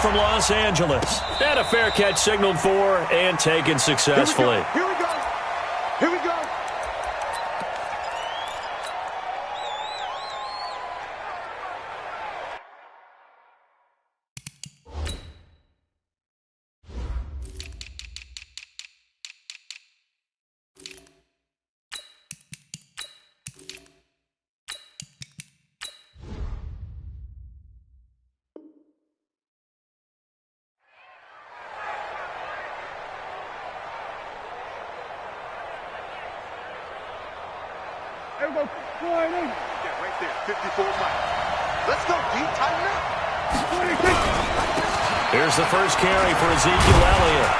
from Los Angeles. And a fair catch signaled for and taken successfully. Here we go. Here we go. There we go. Flying in. Yeah, right there. 54 miles. Let's go, D. Tighten up. Here's the first carry for Ezekiel Elliott.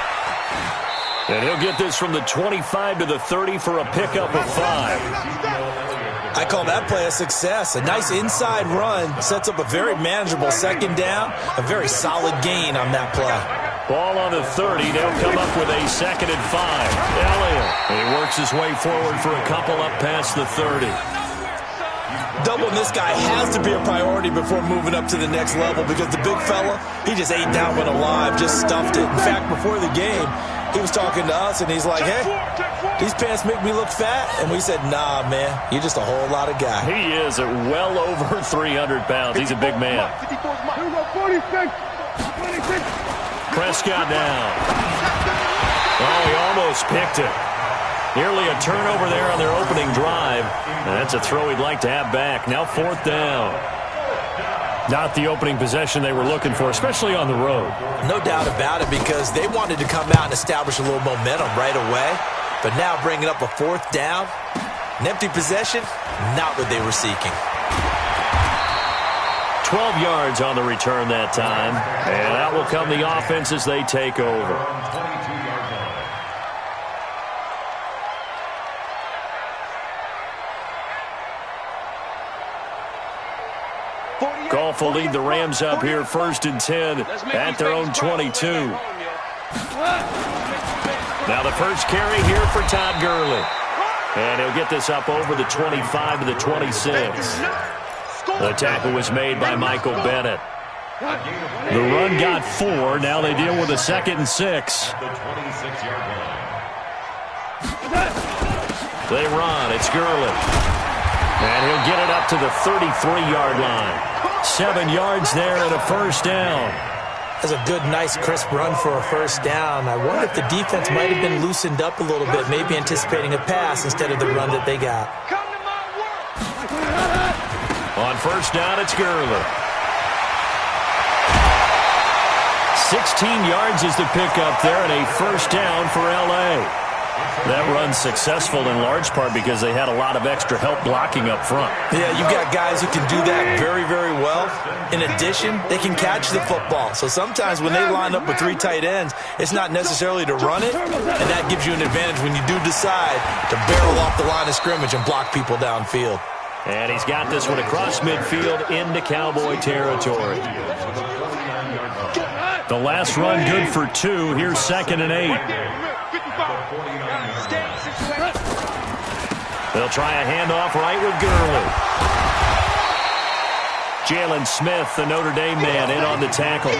And he'll get this from the 25 to the 30 for a pickup of 5. I call that play a success. A nice inside run sets up a very manageable second down. A very solid gain on that play. Ball on the 30. They'll come up with a 2nd and 5. Elliott. And he works his way forward for a couple up past the 30. Doubling this guy has to be a priority before moving up to the next level because the big fella, he just ate that one alive, just stuffed it. In fact, before the game, he was talking to us, and he's like, hey, these pants make me look fat. And we said, nah, man, you're just a whole lot of guy. He is at well over 300 pounds. He's a big man. Here we go. 46. 26. Prescott down. Oh, he almost picked it. Nearly a turnover there on their opening drive. And that's a throw he'd like to have back. Now 4th down. Not the opening possession they were looking for, especially on the road. No doubt about it, because they wanted to come out and establish a little momentum right away. But now bringing up a 4th down, an empty possession, not what they were seeking. 12 yards on the return that time. And out will come the offense as they take over. Goff will lead the Rams up here 1st and 10 at their own 22. Now the first carry here for Todd Gurley. And he'll get this up over the 25 to the 26. The tackle was made by Michael Bennett. The run got 4. Now they deal with a 2nd and 6. They run. It's Gurley. And he'll get it up to the 33-yard line. 7 yards there and a 1st down. That's a good, nice, crisp run for a 1st down. I wonder if the defense might have been loosened up a little bit, maybe anticipating a pass instead of the run that they got. On 1st down, it's Gurley. 16 yards is the pickup there and a 1st down for L.A. That run's successful in large part because they had a lot of extra help blocking up front. Yeah, you've got guys who can do that very, very well. In addition, they can catch the football. So sometimes when they line up with 3 tight ends, it's not necessarily to run it, and that gives you an advantage when you do decide to barrel off the line of scrimmage and block people downfield. And he's got this one across midfield into Cowboy territory. The last run good for 2. Here's 2nd and 8. They'll try a handoff right with Gurley. Jalen Smith, the Notre Dame man, in on the tackle.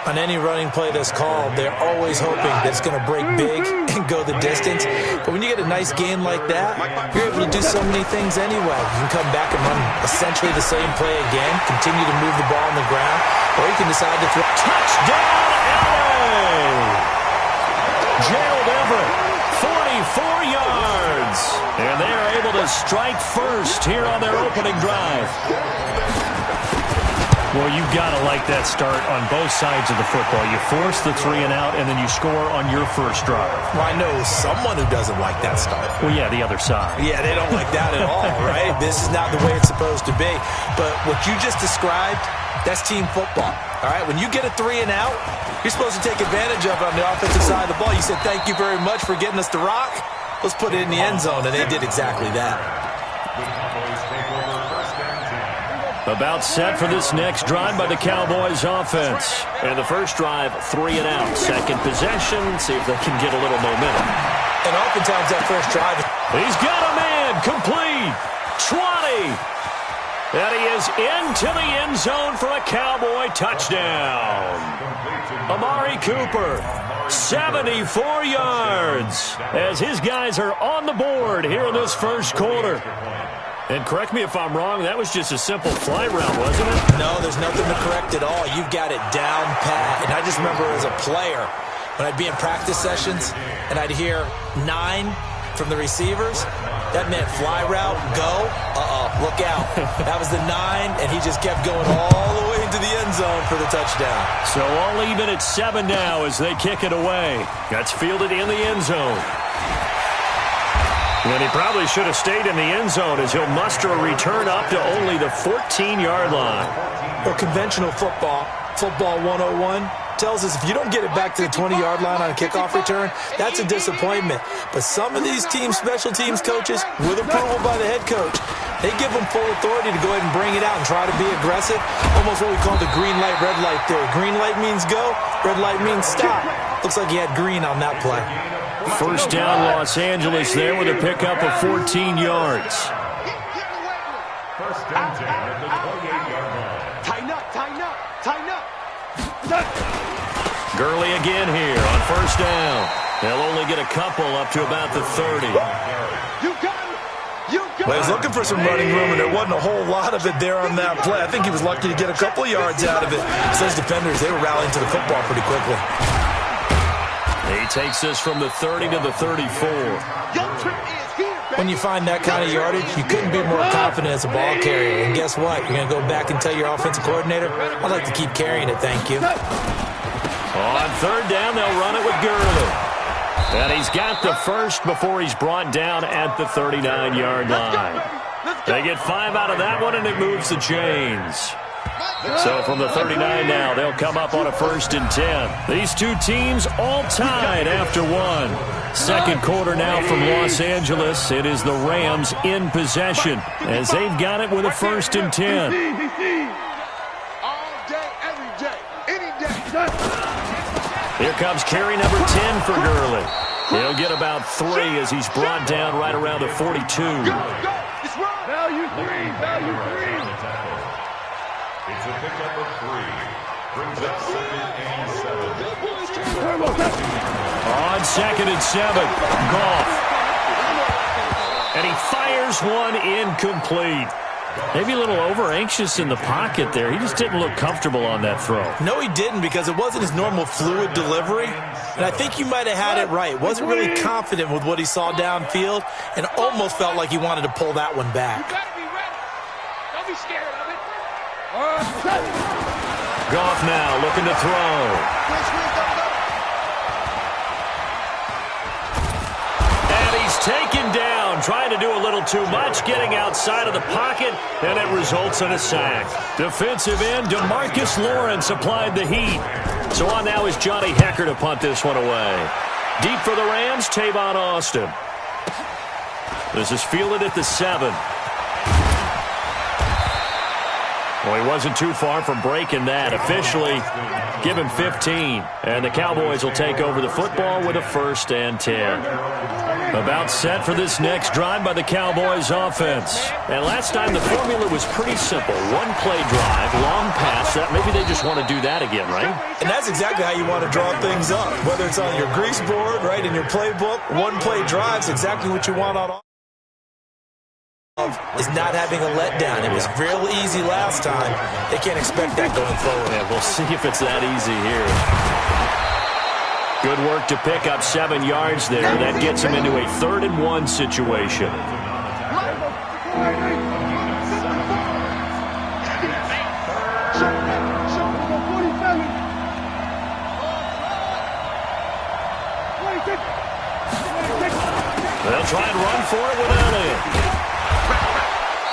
On any running play that's called, they're always hoping that it's going to break big and go the distance. But when you get a nice game like that, you're able to do so many things anyway. You can come back and run essentially the same play again, continue to move the ball on the ground, or you can decide to throw. Touchdown, LA! Gerald Everett, 44 yards. And they are able to strike first here on their opening drive. Well, you've got to like that start on both sides of the football. You force the 3 and out, and then you score on your first drive. Well, I know someone who doesn't like that start. Well, yeah, the other side. Yeah, they don't like that at all, right? This is not the way it's supposed to be. But what you just described, that's team football. All right, when you get a 3 and out, you're supposed to take advantage of it on the offensive side of the ball. You said, thank you very much for getting us the rock. Let's put it in the end zone, and they did exactly that. About set for this next drive by the Cowboys offense. And the first drive, 3 and out. Second possession, see if they can get a little momentum. And oftentimes that first drive. He's got a man, complete. 20. And he is into the end zone for a Cowboy touchdown. Amari Cooper, 74 yards, as his guys are on the board here in this first quarter. And correct me if I'm wrong, that was just a simple fly route, wasn't it? No, there's nothing to correct at all. You've got it down pat. And I just remember as a player, when I'd be in practice sessions and I'd hear 9 from the receivers, that meant fly route, go, look out. That was the 9, and he just kept going all the way into the end zone for the touchdown. So all even at 7 now as they kick it away. That's fielded in the end zone. And he probably should have stayed in the end zone as he'll muster a return up to only the 14-yard line. Well, conventional football 101, tells us if you don't get it back to the 20-yard line on a kickoff return, that's a disappointment. But some of these special teams coaches, with approval by the head coach, they give them full authority to go ahead and bring it out and try to be aggressive. Almost what we call the green light, red light theory. Green light means go, red light means stop. Looks like he had green on that play. First down, Los Angeles there with a pickup of 14 yards. First and 10 at the 28-yard line. Tighten up, tighten up, tighten up. Gurley again here on first down. They'll only get a couple up to about the 30. You got it. You got it. Well, he was looking for some running room, and there wasn't a whole lot of it there on that play. I think he was lucky to get a couple of yards out of it. So those defenders, they were rallying to the football pretty quickly. He takes this from the 30 to the 34. When you find that kind of yardage, you couldn't be more confident as a ball carrier. And guess what? You're going to go back and tell your offensive coordinator, I'd like to keep carrying it, thank you. On third down, they'll run it with Gurley. And he's got the first before he's brought down at the 39-yard line. They get 5 out of that one, and it moves the chains. So from the 39 now, they'll come up on a first and 10. These two teams all tied after one. Second quarter now from Los Angeles. It is the Rams in possession as they've got it with a first and 10. All day, every day, any day. Here comes carry number 10 for Gurley. He'll get about 3 as he's brought down right around the 42. Go, go, it's wrong. Value 3, value 3. It's a pickup of 3. Brings up 2nd and 7. On 2nd and 7, Goff. And he fires one incomplete. Maybe a little over-anxious in the pocket there. He just didn't look comfortable on that throw. No, he didn't, because it wasn't his normal fluid delivery. And I think you might have had it right. Wasn't really confident with what he saw downfield and almost felt like he wanted to pull that one back. You gotta be ready. Don't be scared of it. Goff now looking to throw. And he's taken down, trying to do a little too much, getting outside of the pocket, and it results in a sack. Defensive end DeMarcus Lawrence applied the heat. So on now is Johnny Hecker to punt this one away. Deep for the Rams, Tavon Austin. This is fielded at the 7. Well, he wasn't too far from breaking that. Officially, give him 15. And the Cowboys will take over the football with a first and 10. About set for this next drive by the Cowboys offense. And last time the formula was pretty simple. One play drive, long pass. Maybe they just want to do that again, right? And that's exactly how you want to draw things up. Whether it's on your grease board, right, in your playbook, one play drive's exactly what you want on offense. Is not having a letdown. It was real easy last time. They can't expect that going forward. Yeah, we'll see if it's that easy here. Good work to pick up 7 yards there. That gets him into a 3rd and 1 situation. They'll try and run for it with Elliott.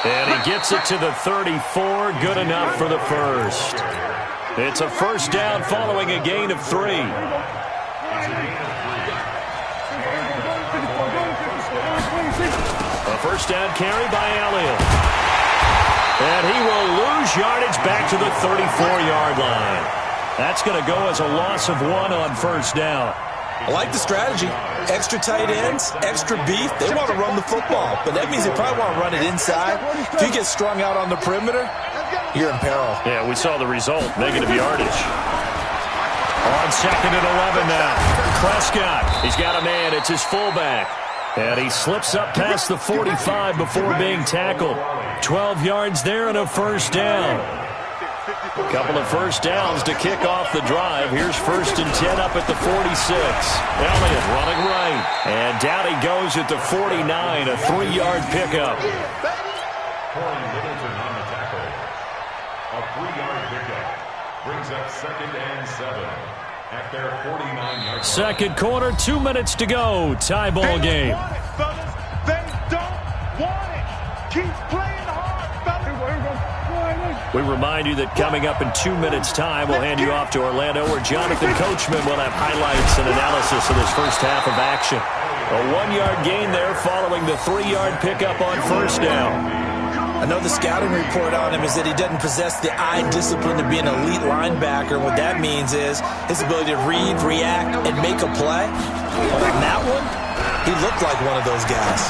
And he gets it to the 34. Good enough for the first. It's a first down following a gain of 3. A first down carry by Elliott. And he will lose yardage back to the 34-yard line. That's going to go as a loss of 1 on first down. I like the strategy. Extra tight ends, extra beef. They want to run the football, but that means they probably want to run it inside. If you get strung out on the perimeter, you're in peril. Yeah, we saw the result, negative yardage. On 2nd and 11 now. Prescott, he's got a man. It's his fullback. And he slips up past the 45 before being tackled. 12 yards there and a first down. A couple of first downs to kick off the drive. Here's 1st and 10 up at the 46. Elliott running right. And down he goes at the 49, a 3-yard pickup. Corey Littleton on the tackle. A 3-yard pickup. Brings up 2nd and 7 at their 49-yard. Second quarter, 2 minutes to go. Tie ball game. They don't want it, fellas. They don't want it. Keep playing hard, fellas. We remind you that coming up in 2 minutes' time, we'll hand you off to Orlando, where Jonathan Coachman will have highlights and analysis of this first half of action. A 1-yard gain there following the 3-yard pickup on first down. I know the scouting report on him is that he doesn't possess the eye discipline to be an elite linebacker. What that means is his ability to read, react, and make a play. But on that one, he looked like one of those guys.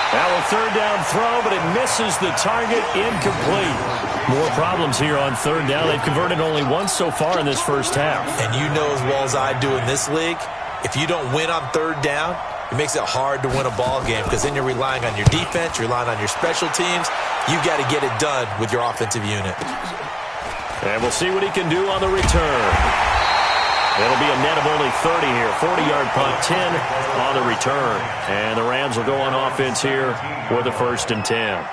Now a 3rd down throw, but it misses the target, incomplete. More problems here on 3rd down. They've converted only once so far in this first half. And you know as well as I do in this league, if you don't win on 3rd down, it makes it hard to win a ball game because then you're relying on your defense, you're relying on your special teams. You got to get it done with your offensive unit. And we'll see what he can do on the return. It'll be a net of only 30 here. 40-yard punt, 10 on the return. And the Rams will go on offense here for the 1st and 10.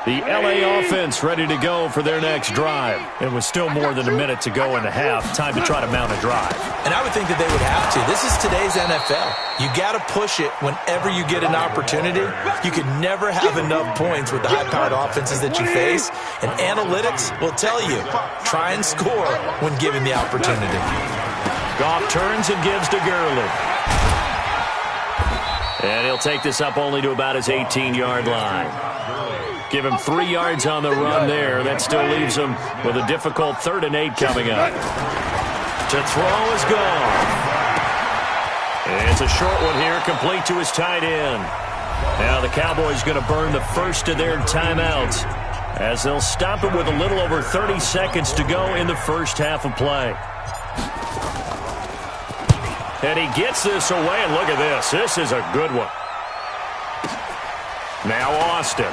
The LA offense ready to go for their next drive. It was still more than a minute to go in the half. Time to try to mount a drive. And I would think that they would have to. This is today's NFL. You got to push it whenever you get an opportunity. You can never have enough points with the high-powered offenses that you face. And analytics will tell you, try and score when given the opportunity. Goff turns and gives to Gurley. And he'll take this up only to about his 18-yard line. Give him 3 yards on the run there. That still leaves him with a difficult 3rd and 8 coming up. To throw is gone. And it's a short one here, complete to his tight end. Now the Cowboys going to burn the first of their timeouts as they'll stop it with a little over 30 seconds to go in the first half of play. And he gets this away, and look at this. This is a good one. Now Austin.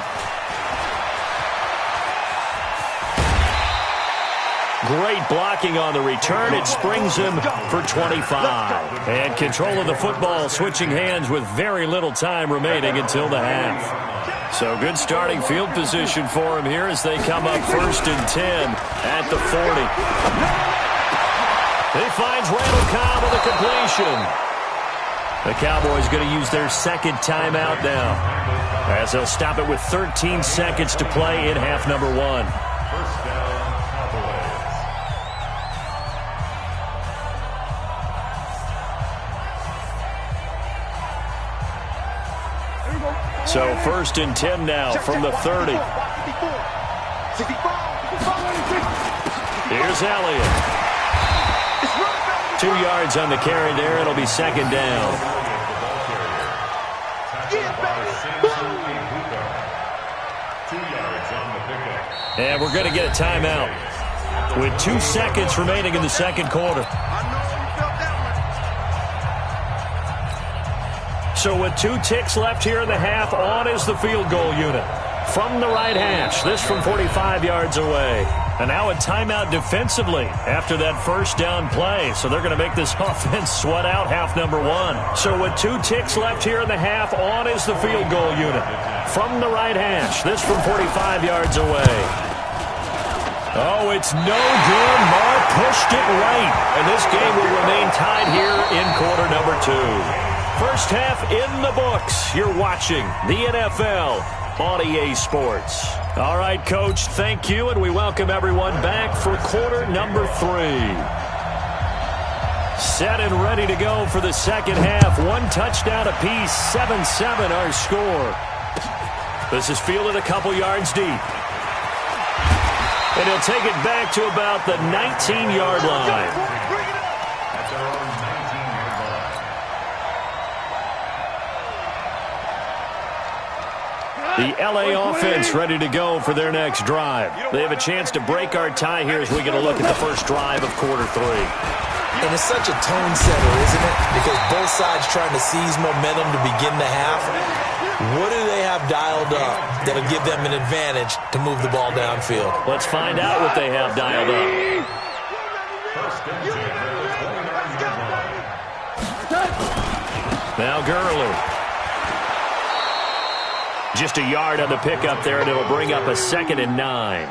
Great blocking on the return. It springs him for 25. And control of the football switching hands with very little time remaining until the half. So good starting field position for him here as they come up 1st and 10 at the 40. He finds Randall Cobb with a completion. The Cowboys going to use their 2nd timeout now as they'll stop it with 13 seconds to play in half number 1. First down, Cowboys. So 1st and 10 now from the 30. Here's Elliott. 2 yards on the carry there. It'll be 2nd down. And we're going to get a timeout with 2 seconds remaining in the second quarter. So with 2 ticks left here in the half, on is the field goal unit. From the right hash, this from 45 yards away. And now a timeout defensively after that first down play. So they're going to make this offense sweat out half number 1. So with 2 ticks left here in the half, on is the field goal unit. From the right hash, this from 45 yards away. Oh, it's no good. Marr pushed it right. And this game will remain tied here in quarter number 2. First half in the books. You're watching the NFL on EA Sports. All right, Coach, thank you, and we welcome everyone back for quarter number 3. Set and ready to go for the second half. 1 touchdown apiece, 7-7 our score. This is fielded a couple yards deep. And he'll take it back to about the 19-yard line. At their own 19-yard line. The LA offense ready to go for their next drive. They have a chance to break our tie here as we get a look at the first drive of quarter 3. And it's such a tone setter, isn't it? Because both sides trying to seize momentum to begin the half. What do they have dialed up that'll give them an advantage to move the ball downfield? Let's find out what they have dialed up. First and 10 at the 29-yard line. Now Gurley. Just a yard on the pickup there, and it'll bring up a 2nd and 9.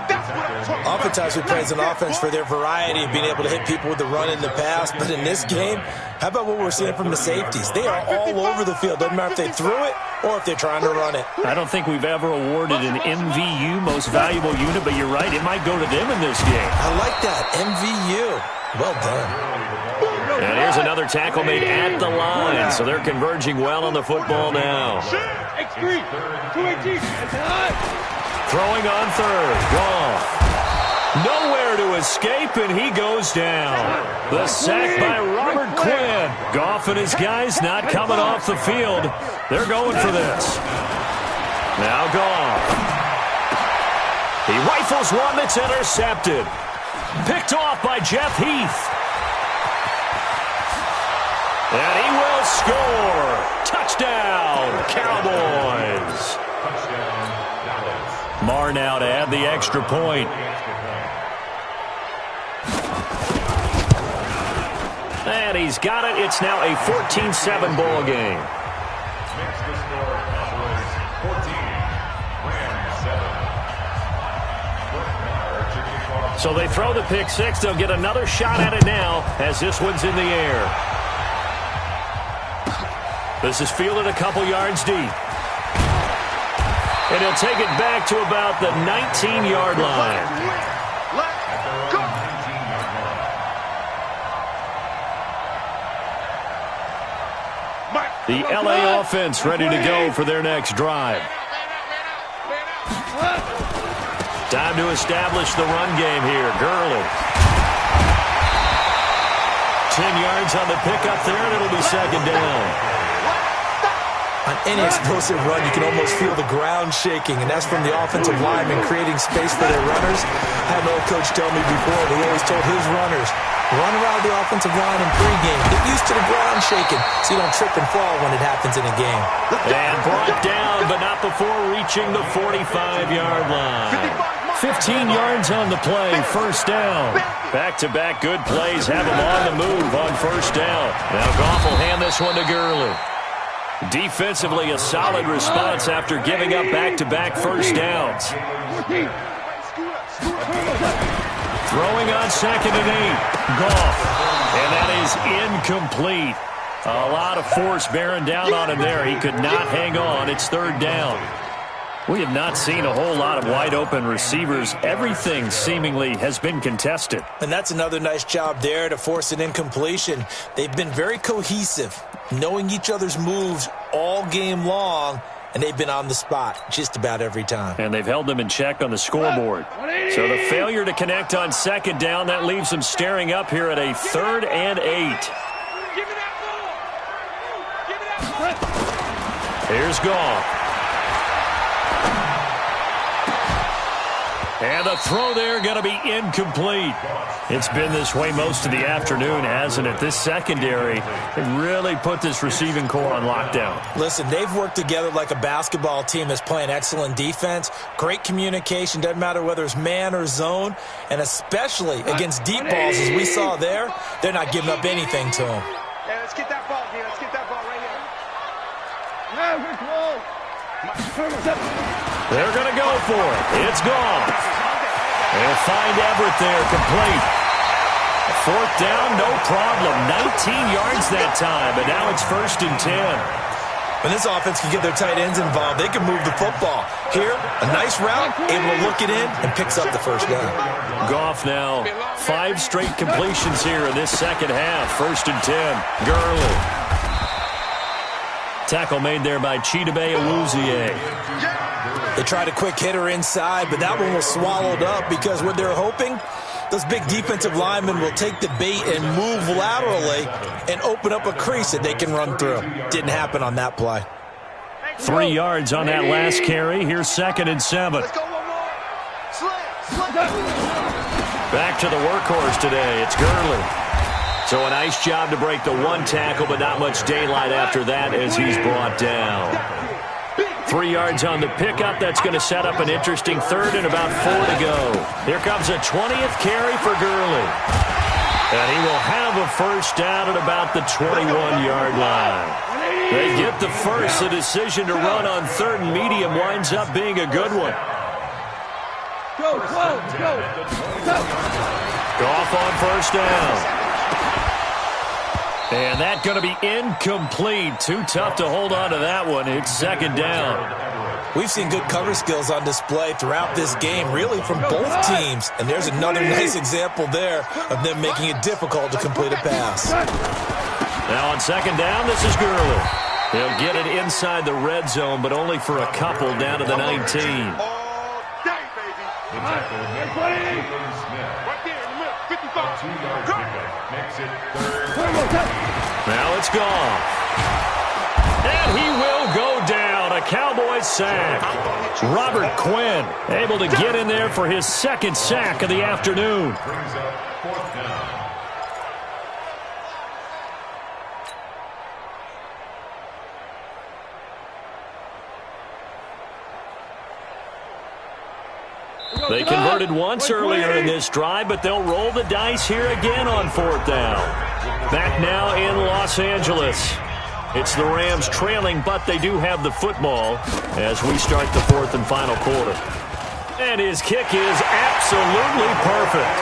Oftentimes we praise an offense for their variety of being able to hit people with the run in the pass, but in this game, how about what we're seeing from the safeties? They are all over the field. Doesn't matter if they threw it or if they're trying to run it. I don't think we've ever awarded an MVU, most valuable unit, but you're right, it might go to them in this game. I like that, MVU. Well done. And here's another tackle made at the line, so they're converging well on the football now. Throwing on third, Goff. Nowhere to escape, and he goes down. The sack by Robert Quinn. Goff and his guys not coming off the field. They're going for this. Now Goff. He rifles one that's intercepted. Picked off by Jeff Heath. And he will score. Touchdown, Cowboys. Touchdown, Dallas. Marr now to add the extra point. And he's got it. It's now a 14-7 ball game. Makes the score Cowboys 14, Rams 7. So they throw the pick six. They'll get another shot at it now as this one's in the air. This is fielded a couple yards deep. And he'll take it back to about the 19-yard line. Let's go. The LA offense ready to go for their next drive. Time to establish the run game here. Gurley. 10 yards on the pickup there, and it'll be 2nd down. On any explosive run, you can almost feel the ground shaking, and that's from the offensive linemen creating space for their runners. I had an old coach tell me before, he always told his runners, run around the offensive line in pregame. Get used to the ground shaking so you don't trip and fall when it happens in a game. And brought down, but not before reaching the 45-yard line. 15 yards on the play, 1st down. Back-to-back good plays have him on the move on 1st down. Now Goff will hand this one to Gurley. Defensively, a solid response after giving up back-to-back 1st downs. Throwing on 2nd and 8. Goff. And that is incomplete. A lot of force bearing down on him there. He could not hang on. It's 3rd down. We have not seen a whole lot of wide-open receivers. Everything seemingly has been contested. And that's another nice job there to force an incompletion. They've been very cohesive, knowing each other's moves all game long, and they've been on the spot just about every time. And they've held them in check on the scoreboard. So the failure to connect on 2nd down, that leaves them staring up here at a 3rd and 8. Here's Goff. And the throw there going to be incomplete. It's been this way most of the afternoon, hasn't it? This secondary really put this receiving core on lockdown. Listen, they've worked together like a basketball team that's playing excellent defense. Great communication, doesn't matter whether it's man or zone. And especially against deep balls, as we saw there, they're not giving up anything to them. Yeah, let's get that ball here. Let's get that ball right here. They're going to go for it. It's gone. They'll find Everett there, complete. 4th down, no problem. 19 yards that time, but now it's 1st and 10. When this offense can get their tight ends involved, they can move the football. Here, a nice route, able to look it in, and picks up the 1st down. Goff now, 5 straight completions here in this 2nd half. 1st and 10, Gurley. Tackle made there by Chidobe Awuzie. They tried a quick hitter inside, but that one was swallowed up because what they're hoping, those big defensive linemen will take the bait and move laterally and open up a crease that they can run through. Didn't happen on that play. 3 yards on that last carry. Here's 2nd and 7. Let's go one more. Slam. Back to the workhorse today. It's Gurley. So a nice job to break the 1 tackle, but not much daylight after that as he's brought down. 3 yards on the pickup. That's going to set up an interesting 3rd and about 4 to go. Here comes a 20th carry for Gurley. And he will have a first down at about the 21-yard line. They get the first. The decision to run on 3rd and medium winds up being a good one. Go. Goff on first down. And that's going to be incomplete. Too tough to hold on to that one. It's 2nd down. We've seen good cover skills on display throughout this game, really from both teams. And there's another nice example there of them making it difficult to complete a pass. Now on 2nd down, this is Gurley. He'll get it inside the red zone, but only for a couple down to the 19. All day, baby. The tackle made by Smith. Right there in the middle. 55. 2-yard pickup makes it 3rd. Now it's gone. And he will go down. A Cowboys sack. Robert Quinn able to get in there for his 2nd sack of the afternoon. Brings up 4th down. They converted once earlier in this drive, but they'll roll the dice here again on 4th down. Back now in Los Angeles. It's the Rams trailing, but they do have the football as we start the 4th and final quarter. And his kick is absolutely perfect.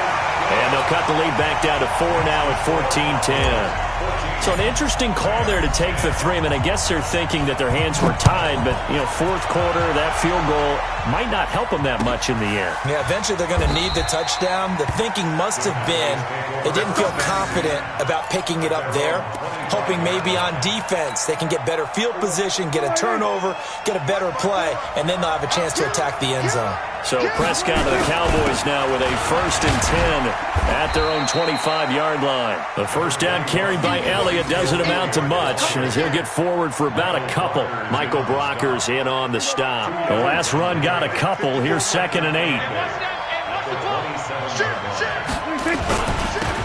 And they'll cut the lead back down to 4 now at 14-10. So an interesting call there to take the 3. I mean, I guess they're thinking that their hands were tied, but, 4th quarter, that field goal might not help them that much in the end. Yeah, eventually they're going to need the touchdown. The thinking must have been they didn't feel confident about picking it up there, hoping maybe on defense they can get better field position, get a turnover, get a better play, and then they'll have a chance to attack the end zone. So Prescott and the Cowboys now with a 1st and 10 at their own 25-yard line. The first down carried by Elliott doesn't amount to much as he'll get forward for about a couple. Michael Brocker's in on the stop. The last run got a couple. Here's 2nd and 8.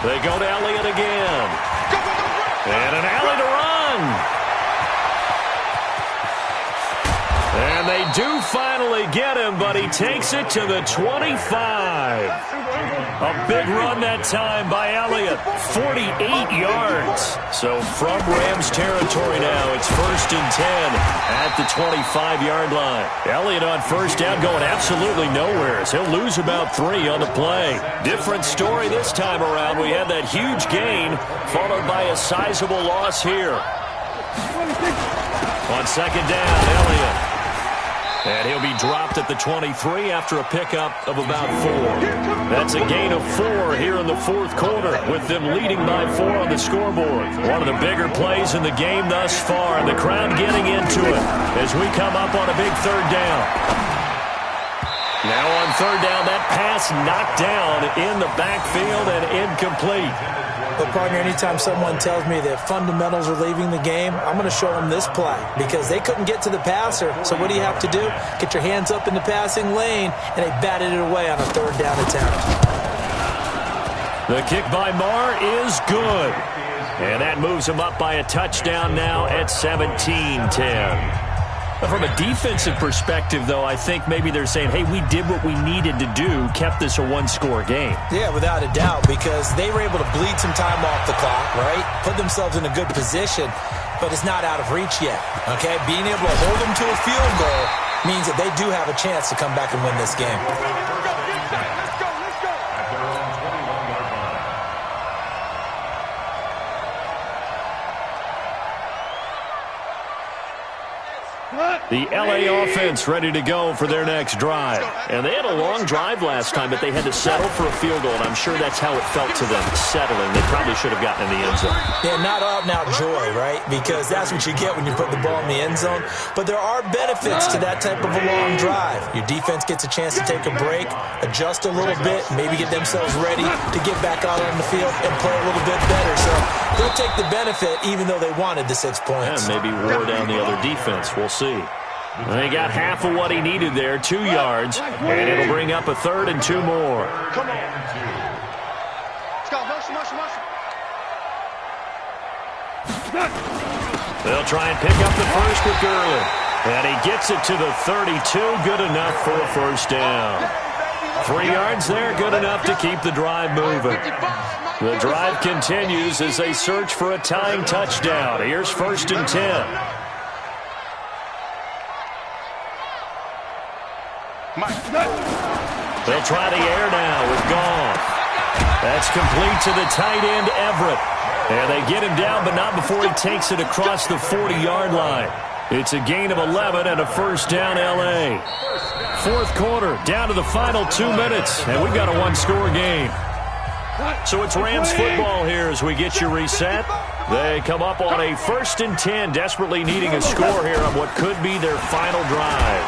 They go to Elliott again. And an alley to run. And they do finally get him, but he takes it to the 25. A big run that time by Elliott, 48 yards. So from Rams territory now, it's 1st and 10 at the 25-yard line. Elliott on first down going absolutely nowhere. So he'll lose about 3 on the play. Different story this time around. We had that huge gain followed by a sizable loss here. On 2nd down, Elliott. And he'll be dropped at the 23 after a pickup of about 4. That's a gain of 4 here in the 4th quarter with them leading by 4 on the scoreboard. One of the bigger plays in the game thus far, and the crowd getting into it as we come up on a big 3rd down. Now on 3rd down, that pass knocked down in the backfield and incomplete. But, partner, anytime someone tells me that fundamentals are leaving the game, I'm going to show them this play because they couldn't get to the passer. So what do you have to do? Get your hands up in the passing lane, and they batted it away on a 3rd down attempt. The kick by Marr is good. And that moves him up by a touchdown now at 17-10. From a defensive perspective, though, I think maybe they're saying, hey, we did what we needed to do, kept this a 1-score game. Yeah, without a doubt, because they were able to bleed some time off the clock, right? Put themselves in a good position, but it's not out of reach yet, okay? Being able to hold them to a field goal means that they do have a chance to come back and win this game. What? The LA offense ready to go for their next drive. And they had a long drive last time, but they had to settle for a field goal, and I'm sure that's how it felt to them, settling. They probably should have gotten in the end zone. Yeah, not out-and-out joy, right? Because that's what you get when you put the ball in the end zone. But there are benefits to that type of a long drive. Your defense gets a chance to take a break, adjust a little bit, maybe get themselves ready to get back out on the field and play a little bit better. So they'll take the benefit even though they wanted the 6 points. And maybe wear down the other defense. We'll see. They got half of what he needed there, 2 yards, and it'll bring up a 3rd and 2 more. Come on. Let's go. Motion. They'll try and pick up the first with Gurley. And he gets it to the 32, good enough for a first down. 3 yards there, good enough to keep the drive moving. The drive continues as they search for a tying touchdown. Here's 1st and 10. They'll try the air now with Goff. That's complete to the tight end, Everett. And they get him down, but not before he takes it across the 40-yard line. It's a gain of 11 and a first down, L.A. 4th quarter, down to the final 2 minutes, and we've got a 1-score game. So it's Rams football here as we get you reset. They come up on a 1st and 10, desperately needing a score here on what could be their final drive.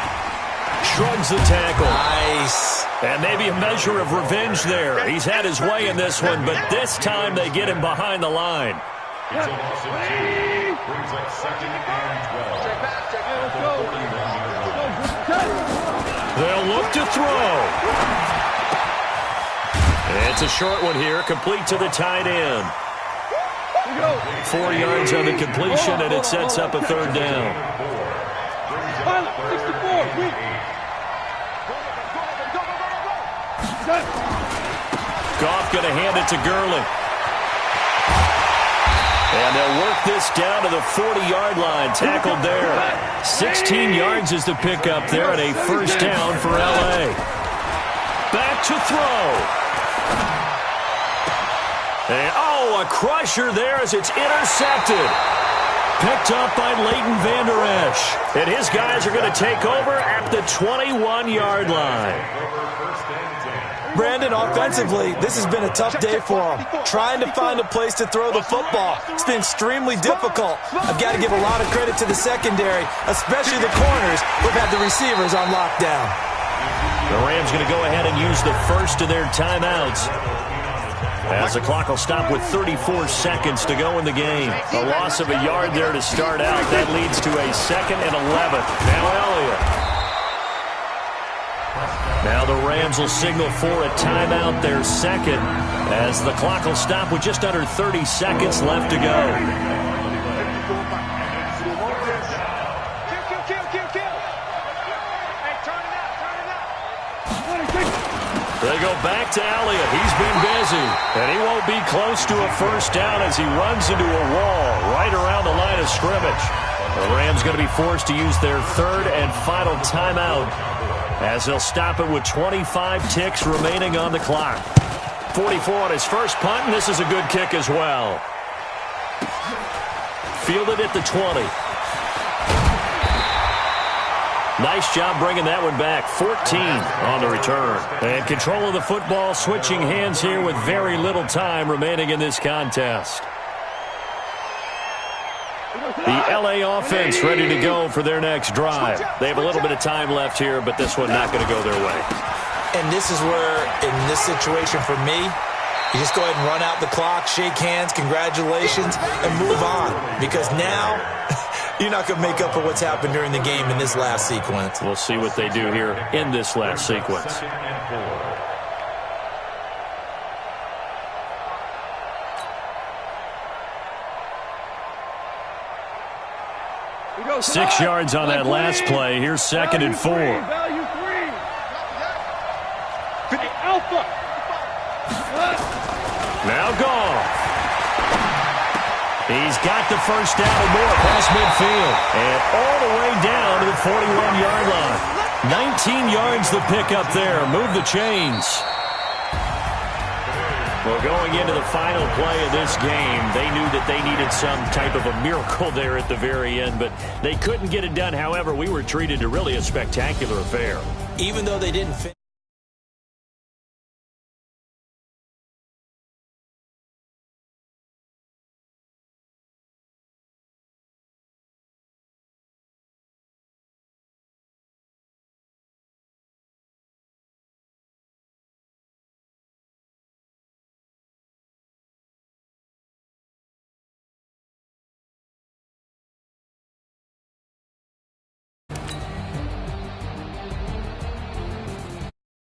Shrugs the tackle. Nice. And maybe a measure of revenge there. He's had his way in this one, but this time they get him behind the line. It's a loss of 2. Brings up 2nd and 12. They'll look to throw. It's a short one here, complete to the tight end. 4 yards on the completion, and it sets up a 3rd down. 64. Goff going to hand it to Gurley. And they'll work this down to the 40-yard line, tackled there. 16 yards is the pickup there, and a first down for L.A. Back to throw. And, a crusher there as it's intercepted. Picked up by Leighton Vander Esch. And his guys are going to take over at the 21-yard line. Brandon, offensively, this has been a tough day for him. Trying to find a place to throw the football. It's been extremely difficult. I've got to give a lot of credit to the secondary, especially the corners who've had the receivers on lockdown. The Rams going to go ahead and use the first of their timeouts, as the clock will stop with 34 seconds to go in the game. A loss of a yard there to start out. That leads to a 2nd and 11. Now Elliott. Now the Rams will signal for a timeout, their 2nd, as the clock will stop with just under 30 seconds left to go. They go back to Elliott. He's been busy, and he won't be close to a first down as he runs into a wall right around the line of scrimmage. The Rams going to be forced to use their 3rd and final timeout, as they'll stop it with 25 ticks remaining on the clock. 44 on his first punt, and this is a good kick as well. Fielded at the 20. Nice job bringing that one back. 14 on the return. And control of the football, switching hands here with very little time remaining in this contest. The L.A. offense ready to go for their next drive. They have a little bit of time left here, but this one not going to go their way. And this is where, in this situation for me, you just go ahead and run out the clock, shake hands, congratulations, and move on. Because now, you're not going to make up for what's happened during the game in this last sequence. We'll see what they do here in this last sequence. Six yards on that last play. Here's 2nd and 4. Value 3. Alpha. Now Goff. He's got the first down and more past midfield. And all the way down to the 41-yard line. 19 yards the pick up there. Move the chains. Well, going into the final play of this game, they knew that they needed some type of a miracle there at the very end, but they couldn't get it done. However, we were treated to really a spectacular affair. Even though they didn't finish.